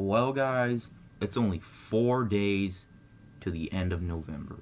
Well, guys, it's only 4 days to the end of November.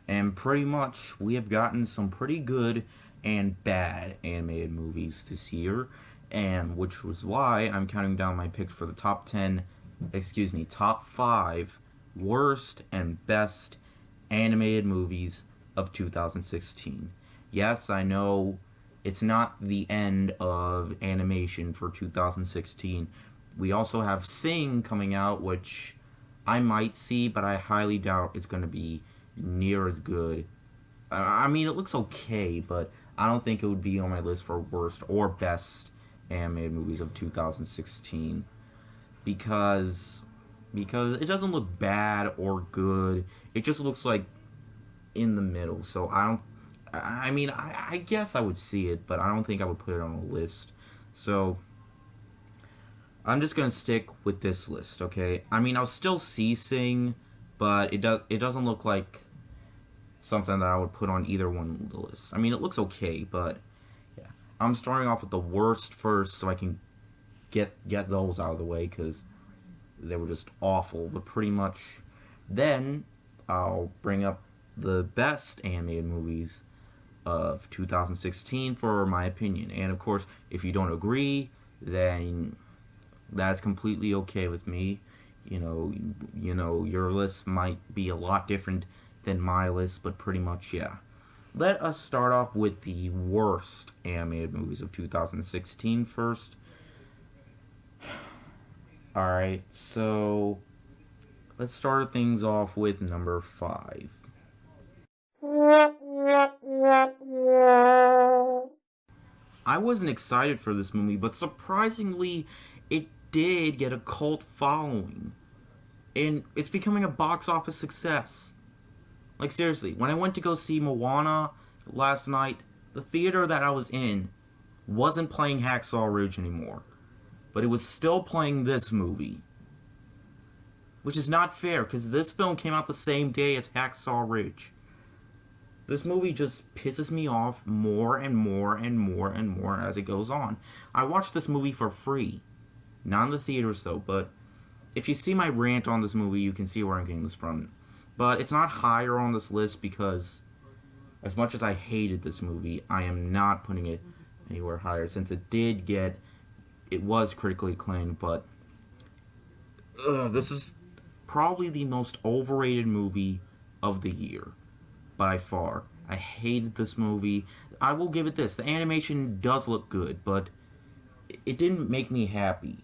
And pretty much, we have gotten some pretty good and bad animated movies this year. And which was why I'm counting down my picks for the top 5 worst and best animated movies of 2016. Yes, I know it's not the end of animation for 2016. We also have Sing coming out, which I might see, but I highly doubt it's going to be near as good. I mean, it looks okay, but I don't think it would be on my list for worst or best animated movies of 2016 because it doesn't look bad or good. It just looks like in the middle. So I don't. I mean, I guess I would see it, but I don't think I would put it on a list. So I'm just gonna stick with this list, okay? I mean, I'll still see Sing, but it doesn't look like something that I would put on either one of the lists. I mean, it looks okay, but yeah, I'm starting off with the worst first, so I can get those out of the way because they were just awful. But pretty much, then I'll bring up the best animated movies of 2016 for my opinion. And of course, if you don't agree, then that's completely okay with me. Your list might be a lot different than my list, but pretty much, yeah. Let us start off with the worst animated movies of 2016 first. Alright, so let's start things off with number 5. I wasn't excited for this movie, but surprisingly, it did get a cult following. And it's becoming a box office success. Like, seriously, when I went to go see Moana last night, the theater that I was in wasn't playing Hacksaw Ridge anymore. But it was still playing this movie. Which is not fair, because this film came out the same day as Hacksaw Ridge. This movie just pisses me off more and more and more and more as it goes on. I watched this movie for free. Not in the theaters, though, but if you see my rant on this movie, you can see where I'm getting this from. But it's not higher on this list because, as much as I hated this movie, I am not putting it anywhere higher since it was critically acclaimed, but this is probably the most overrated movie of the year by far. I hated this movie. I will give it this. The animation does look good, but it didn't make me happy.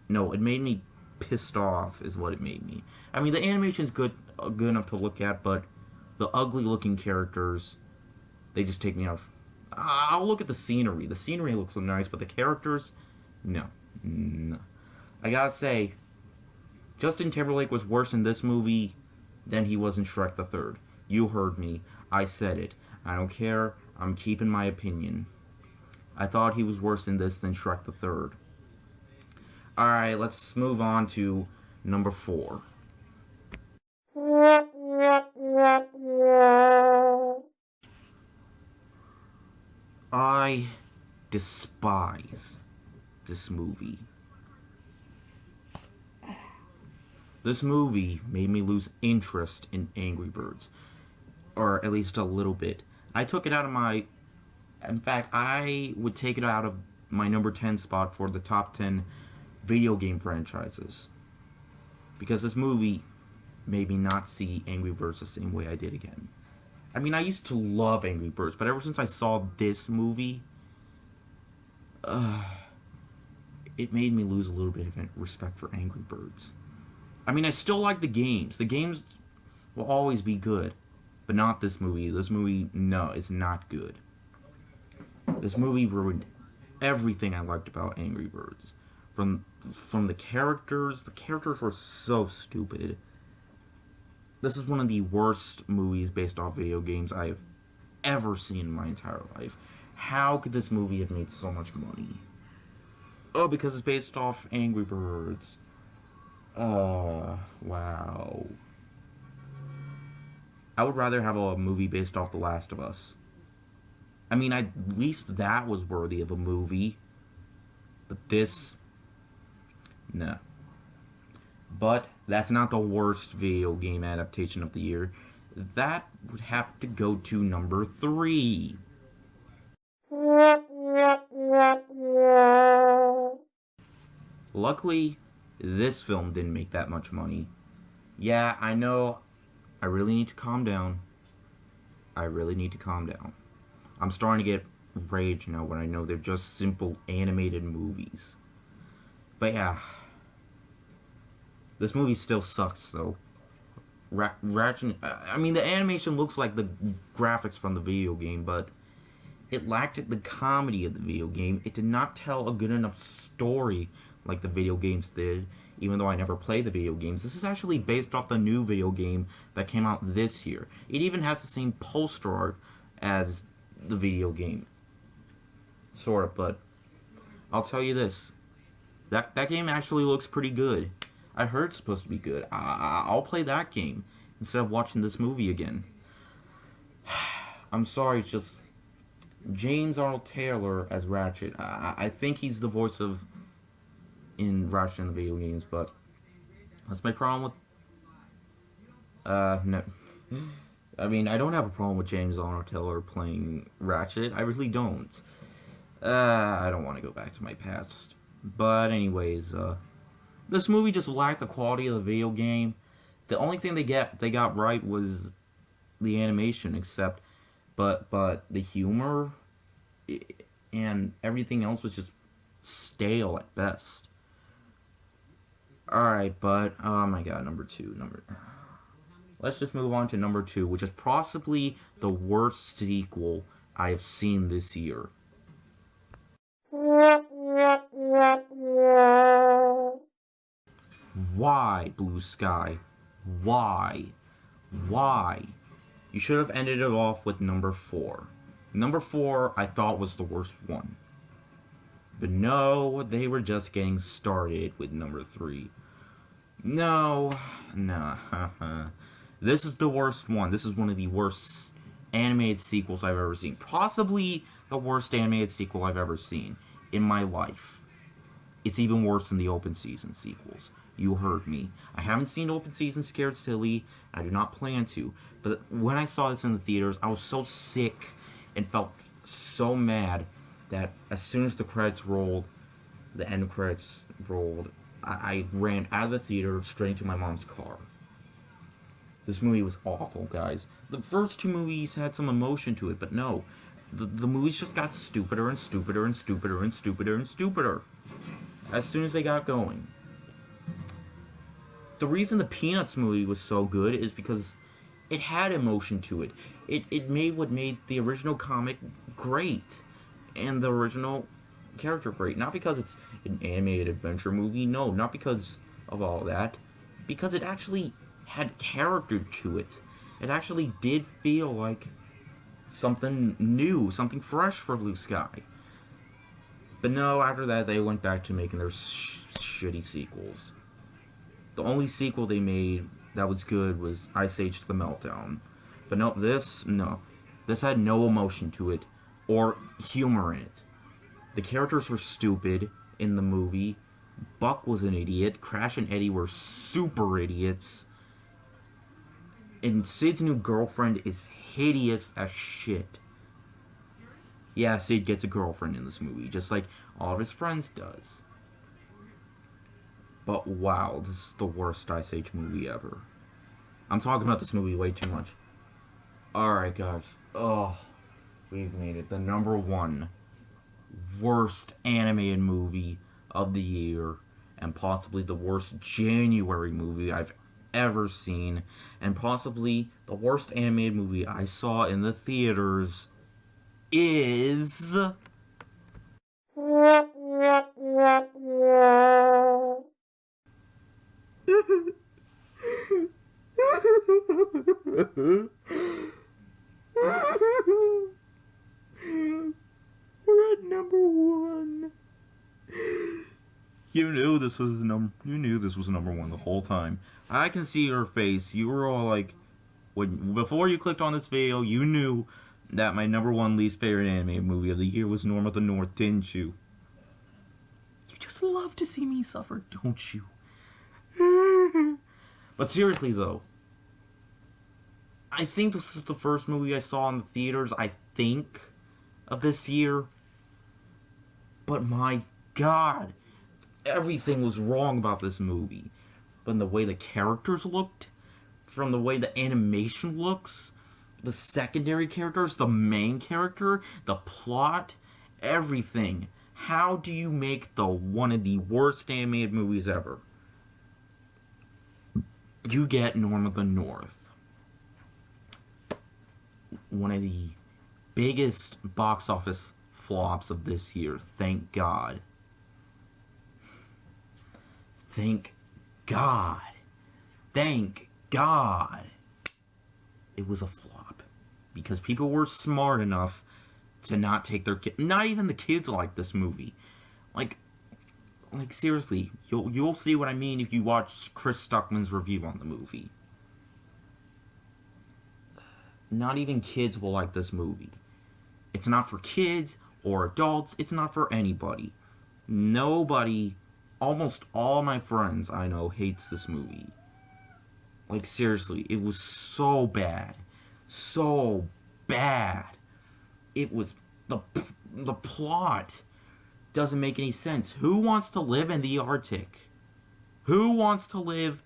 No, it made me pissed off is what it made me. I mean, the animation's good enough to look at, but the ugly looking characters, they just take me off. I'll look at the scenery. The scenery looks so nice, but the characters, no. I gotta say, Justin Timberlake was worse in this movie than he was in Shrek the Third. You heard me. I said it. I don't care. I'm keeping my opinion. I thought he was worse in this than Shrek the Third. Alright, let's move on to number 4. I despise this movie. This movie made me lose interest in Angry Birds. Or at least a little bit. I took it out of my... In fact, I would take it out of my number 10 spot for the top 10 video game franchises. Because this movie made me not see Angry Birds the same way I did again. I mean, I used to love Angry Birds, but ever since I saw this movie, it made me lose a little bit of respect for Angry Birds. I mean, I still like the games. The games will always be good, but not this movie. This movie, no, is not good. This movie ruined everything I liked about Angry Birds. From the characters were so stupid. This is one of the worst movies based off video games I have ever seen in my entire life. How could this movie have made so much money? Oh, because it's based off Angry Birds. Wow. I would rather have a movie based off The Last of Us. I mean, at least that was worthy of a movie. But this... no. But that's not the worst video game adaptation of the year. That would have to go to number 3. Luckily, this film didn't make that much money. Yeah, I know. I really need to calm down. I really need to calm down. I'm starting to get rage now when I know they're just simple animated movies. But yeah, this movie still sucks though. Ratchet. I mean, the animation looks like the graphics from the video game, but it lacked the comedy of the video game. It did not tell a good enough story like the video games did, even though I never played the video games. This is actually based off the new video game that came out this year. It even has the same poster art as the video game. Sort of, but I'll tell you this. That game actually looks pretty good. I heard it's supposed to be good. I'll play that game instead of watching this movie again. I'm sorry, it's just James Arnold Taylor as Ratchet. I think he's the voice of in Ratchet in the video games, but that's my problem with. No. I mean, I don't have a problem with James Arnold Taylor playing Ratchet. I really don't. I don't want to go back to my past. But anyways, this movie just lacked the quality of the video game. The only thing they got right was the animation, but the humor and everything else was just stale at best. Alright, but oh my god, number 2. Let's just move on to number 2, which is possibly the worst sequel I have seen this year. Why, Blue Sky? Why? Why? You should have ended it off with number 4. Number 4 I thought was the worst one. But no, they were just getting started with number 3. No. This is the worst one. This is one of the worst animated sequels I've ever seen. Possibly the worst animated sequel I've ever seen in my life. It's even worse than the open season sequels. You heard me. I haven't seen open season Scared Silly. I do not plan to. But when I saw this in the theaters, I was so sick and felt so mad that as soon as the credits rolled, the end credits rolled, I ran out of the theater straight into my mom's car. This movie was awful, guys. The first 2 movies had some emotion to it, but no. The movies just got stupider and stupider and stupider and stupider and stupider as soon as they got going. The reason the Peanuts movie was so good is because it had emotion to it. It made what made the original comic great and the original character great. Not because it's an animated adventure movie, no, not because of all that. Because it actually had character to it. It actually did feel like something new, something fresh for Blue Sky. But no, after that they went back to making their shitty sequels. The only sequel they made that was good was Ice Age The Meltdown. But no. This had no emotion to it or humor in it. The characters were stupid in the movie. Buck was an idiot. Crash and Eddie were super idiots. And Sid's new girlfriend is hideous as shit. Yeah, Sid gets a girlfriend in this movie, just like all of his friends does. But wow, this is the worst Ice Age movie ever. I'm talking about this movie way too much. Alright, guys. Oh, we've made it. The number 1 worst animated movie of the year, and possibly the worst January movie I've ever seen, and possibly the worst animated movie I saw in the theaters is... We're at number 1. You knew this was number 1 the whole time. I can see your face. You were all like, before you clicked on this video, you knew that my number 1 least favorite anime movie of the year was Norm of the North, didn't you? You just love to see me suffer, don't you? But seriously though, I think this is the first movie I saw in the theaters, I think, of this year. But my god, everything was wrong about this movie. From the way the characters looked, from the way the animation looks, the secondary characters, the main character, the plot, everything. How do you make the one of the worst animated movies ever? You get Norm of the North, one of the biggest box office flops of this year. Thank God. Thank God. Thank God. It was a flop because people were smart enough to not take their kids. Not even the kids like this movie. Like seriously, you'll see what I mean if you watch Chris Stuckman's review on the movie. Not even kids will like this movie. It's not for kids or adults. It's not for anybody. Nobody, almost all my friends I know, hates this movie. Like, seriously, it was so bad. So bad. It was... The plot doesn't make any sense. Who wants to live in the Arctic? Who wants to live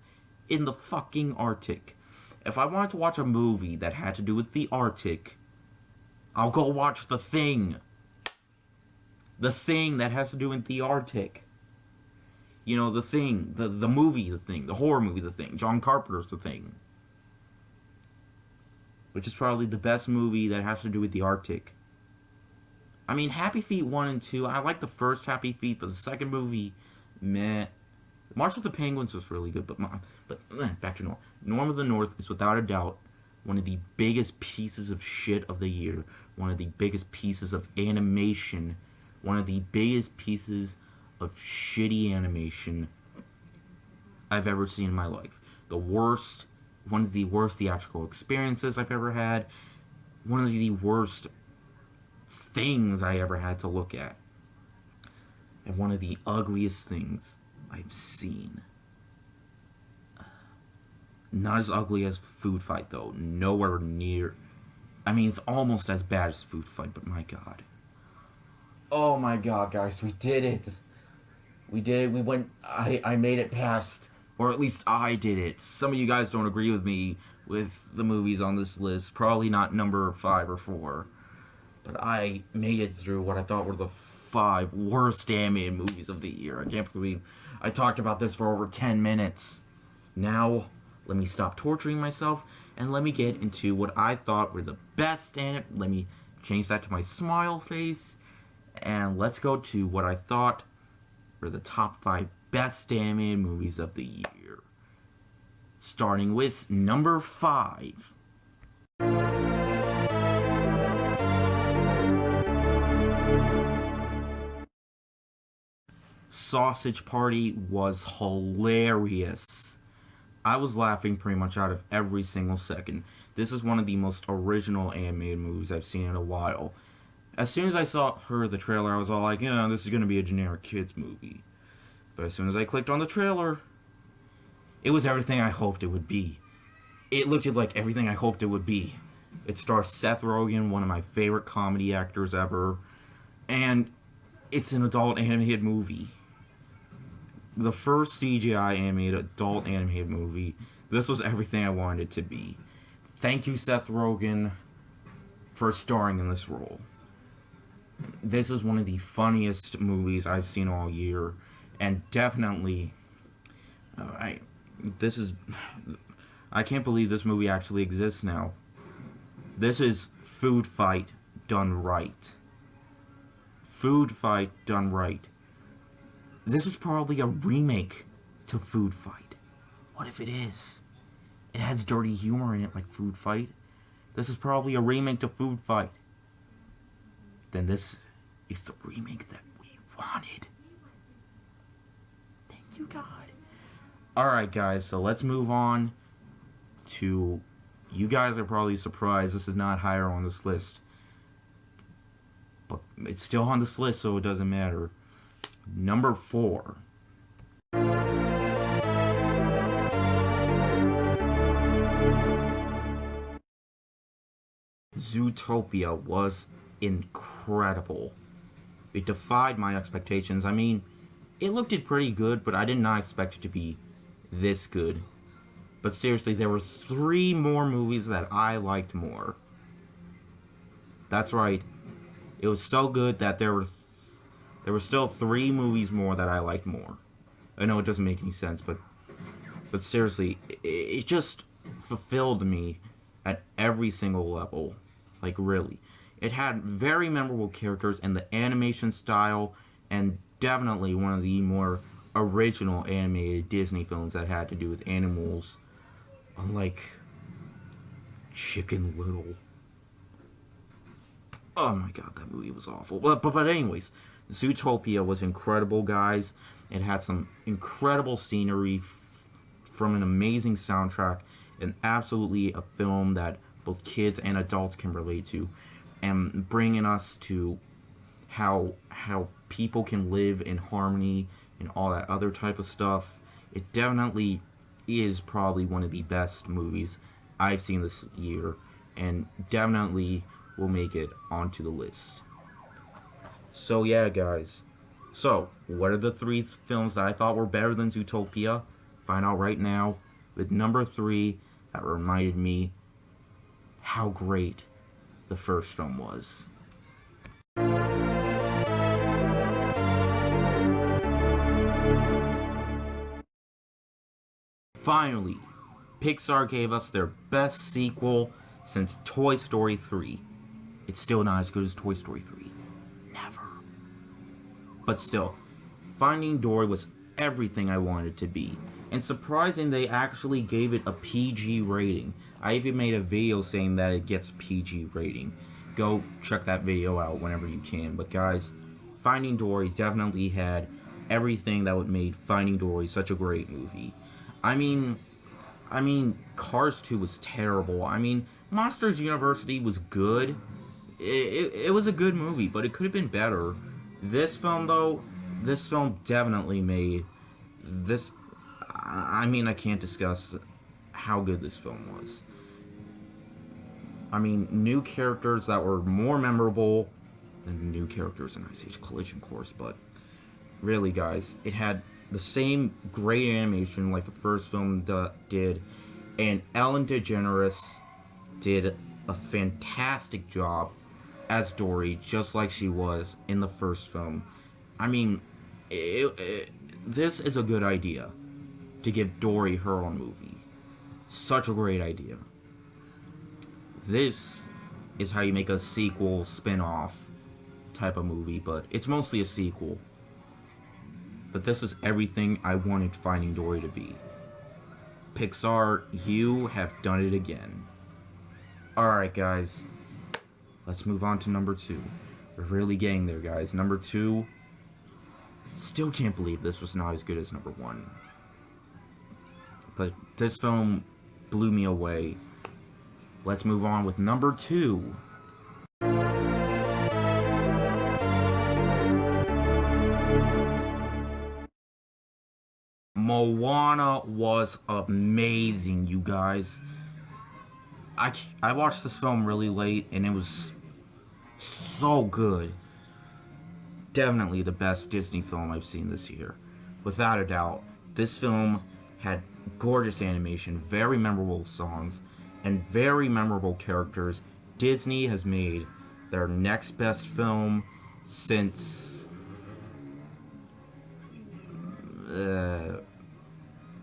in the fucking Arctic? If I wanted to watch a movie that had to do with the Arctic, I'll go watch The Thing. The Thing that has to do with the Arctic. You know, The Thing. The movie The Thing. The horror movie The Thing. John Carpenter's The Thing. Which is probably the best movie that has to do with the Arctic. I mean, Happy Feet 1 and 2, I like the first Happy Feet, but the second movie, meh. March of the Penguins was really good, but back to Norm. Norm of the North is without a doubt one of the biggest pieces of shit of the year. One of the biggest pieces of animation. One of the biggest pieces of shitty animation I've ever seen in my life. One of the worst theatrical experiences I've ever had. One of the worst things I ever had to look at. And one of the ugliest things I've seen. Not as ugly as Food Fight, though. Nowhere near. I mean, it's almost as bad as Food Fight, but my god. Oh my god, guys, we did it. We did it. We went. I made it past. Or at least I did it. Some of you guys don't agree with me with the movies on this list. Probably not number 5 or 4. But I made it through what I thought were the 5 worst animated movies of the year. I can't believe I talked about this for over 10 minutes. Now, let me stop torturing myself and let me get into what I thought were the best Let me change that to my smile face. And let's go to what I thought were the top 5 best animated movies of the year. Starting with number 5. Sausage Party was hilarious. I was laughing pretty much out of every single second. This is one of the most original animated movies I've seen in a while. As soon as I heard the trailer, I was all like, yeah, this is going to be a generic kids movie. But as soon as I clicked on the trailer, it was everything I hoped it would be. It looked like everything I hoped it would be. It stars Seth Rogen, one of my favorite comedy actors ever. And it's an adult animated movie. The first CGI animated adult animated movie. This was everything I wanted it to be. Thank you, Seth Rogen, for starring in this role. This is one of the funniest movies I've seen all year. And definitely, I can't believe this movie actually exists now. This is Food Fight done right. Food Fight done right. This is probably a remake to Food Fight. What if it is? It has dirty humor in it like Food Fight. This is probably a remake to Food Fight. Then this is the remake that we wanted. Thank you, God. Alright, guys, so let's move on to... You guys are probably surprised this is not higher on this list. But it's still on this list, so it doesn't matter. Number 4. Zootopia was incredible. It defied my expectations. I mean, it looked pretty good, but I did not expect it to be this good. But seriously, there were 3 more movies that I liked more. That's right. It was so good that there were still 3 movies more that I liked more. I know it doesn't make any sense, but seriously, it just fulfilled me at every single level. Like, really. It had very memorable characters and the animation style, and definitely one of the more original animated Disney films that had to do with animals. Unlike Chicken Little. Oh my god, that movie was awful. But anyways, Zootopia was incredible, guys. It had some incredible scenery from an amazing soundtrack, and absolutely a film that both kids and adults can relate to, and bringing us to how people can live in harmony and all that other type of stuff. It definitely is probably one of the best movies I've seen this year, and definitely will make it onto the list. So yeah, guys. So, what are the 3 films that I thought were better than Zootopia? Find out right now with number 3 that reminded me how great the first film was. Finally, Pixar gave us their best sequel since Toy Story 3. It's still not as good as Toy Story 3. Never. But still, Finding Dory was everything I wanted it to be. And surprising, they actually gave it a PG rating. I even made a video saying that it gets a PG rating. Go check that video out whenever you can. But guys, Finding Dory definitely had everything that would make Finding Dory such a great movie. I mean, Cars 2 was terrible. I mean, Monsters University was good. It was a good movie, but it could have been better. This film, though, this film definitely made this. I mean, I can't discuss how good this film was. I mean, new characters that were more memorable than new characters in Ice Age Collision Course, but really, guys, it had the same great animation like the first film did, and Ellen DeGeneres did a fantastic job as Dory, just like she was in the first film. I mean, this is a good idea to give Dory her own movie. Such a great idea. This is how you make a sequel, spin-off type of movie, but it's mostly a sequel. But this is everything I wanted Finding Dory to be. Pixar, you have done it again. Alright, guys. Let's move on to number 2. We're really getting there, guys. Number 2. Still can't believe this was not as good as number 1. But this film blew me away. Let's move on with number 2. Moana was amazing, you guys. I watched this film really late, and it was so good. Definitely the best Disney film I've seen this year. Without a doubt. This film had gorgeous animation, very memorable songs, and very memorable characters. Disney has made their next best film since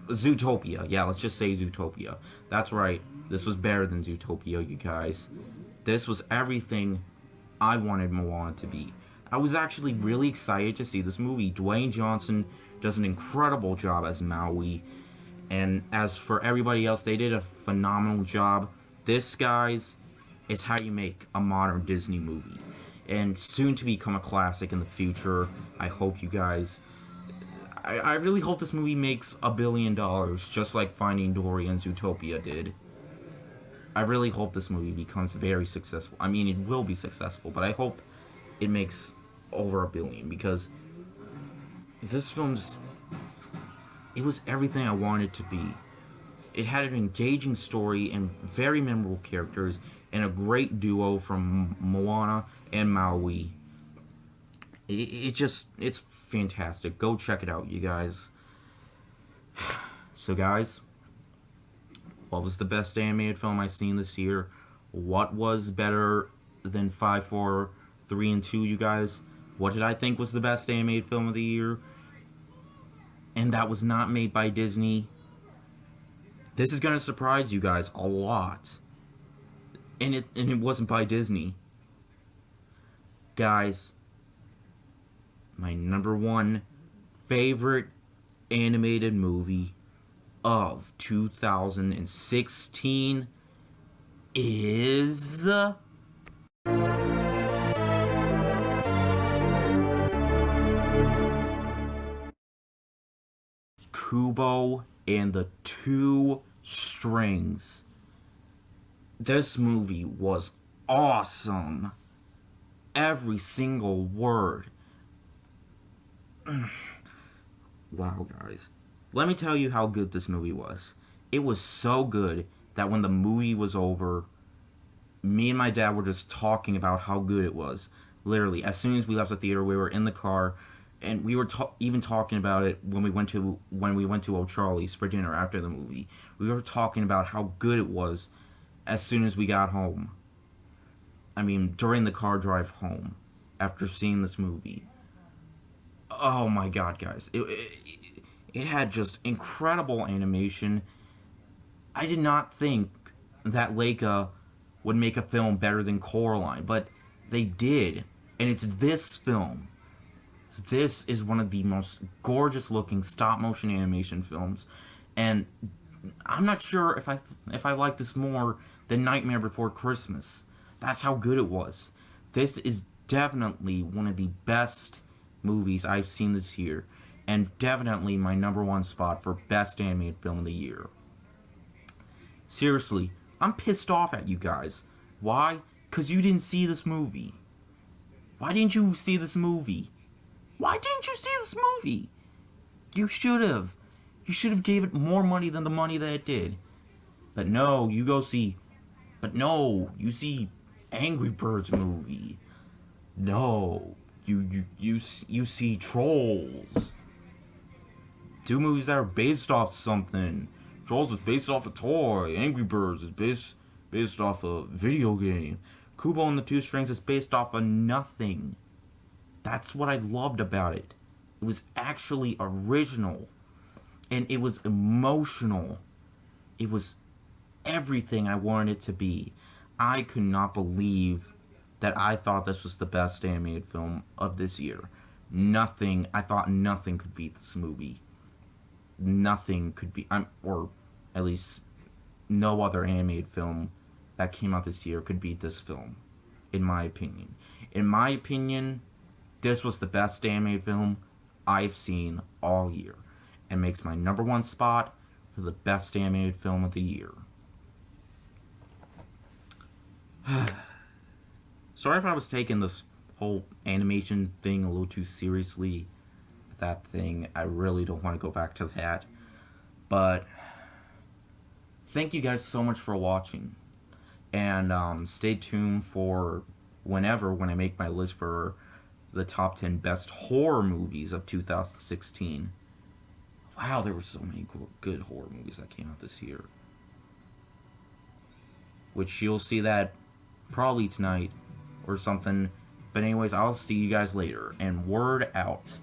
Zootopia. Yeah, let's just say Zootopia. That's right. This was better than Zootopia, you guys. This was everything I wanted Moana to be. I was actually really excited to see this movie. Dwayne Johnson does an incredible job as Maui. And as for everybody else, they did a phenomenal job. This, guys, is how you make a modern Disney movie. And soon to become a classic in the future. I hope you guys... I really hope this movie makes $1 billion, just like Finding Dory and Zootopia did. I really hope this movie becomes very successful. I mean, it will be successful, but I hope it makes over $1 billion, because this film just... it was everything I wanted it to be. it had an engaging story and very memorable characters and a great duo from Moana and Maui. It's fantastic. Go check it out, you guys. So, guys, what was the best animated film I've seen this year? What was better than 5, 4, 3, and 2, you guys? What did I think was the best animated film of the year? And that was not made by Disney. This is gonna surprise you guys a lot. And it wasn't by Disney. Guys, my number one favorite animated movie of 2016 is Kubo and the Two Strings. This movie was awesome. Every single word. Wow, guys. Let me tell you how good this movie was. It was so good that when the movie was over, me and my dad were just talking about how good it was. Literally, as soon as we left the theater, we were in the car, and we were even talking about it when we went to O'Charlie's for dinner after the movie. We were talking about how good it was as soon as we got home. I mean, during the car drive home after seeing this movie. Oh my god, guys. It had just incredible animation. I did not think that Leica would make a film better than Coraline, but they did. And it's this film. This is one of the most gorgeous looking stop motion animation films. And I'm not sure if I like this more than Nightmare Before Christmas. That's how good it was. This is definitely one of the best movies I've seen this year, and definitely my number one spot for best animated film of the year. Seriously, I'm pissed off at you guys. Why? Because you didn't see this movie. Why didn't you see this movie? Why didn't you see this movie? You should have. You should have gave it more money than the money that it did. But no, you see Angry Birds movie. No, you see Trolls. Two movies that are based off something. Trolls is based off a toy. Angry Birds is based off a video game. Kubo and the Two Strings is based off of nothing. That's what I loved about it. It was actually original. And it was emotional. It was everything I wanted it to be. I could not believe that I thought this was the best animated film of this year. I thought nothing could beat this movie. Nothing could be, or at least no other animated film that came out this year could beat this film, in my opinion. In my opinion, this was the best animated film I've seen all year, and makes my number one spot for the best animated film of the year. Sorry if I was taking this whole animation thing a little too seriously. That thing, I really don't want to go back to that. But thank you guys so much for watching. And stay tuned for when I make my list for the top 10 best horror movies of 2016. Wow, there were so many good horror movies that came out this year. Which you'll see that probably tonight or something. But anyways, I'll see you guys later. And word out.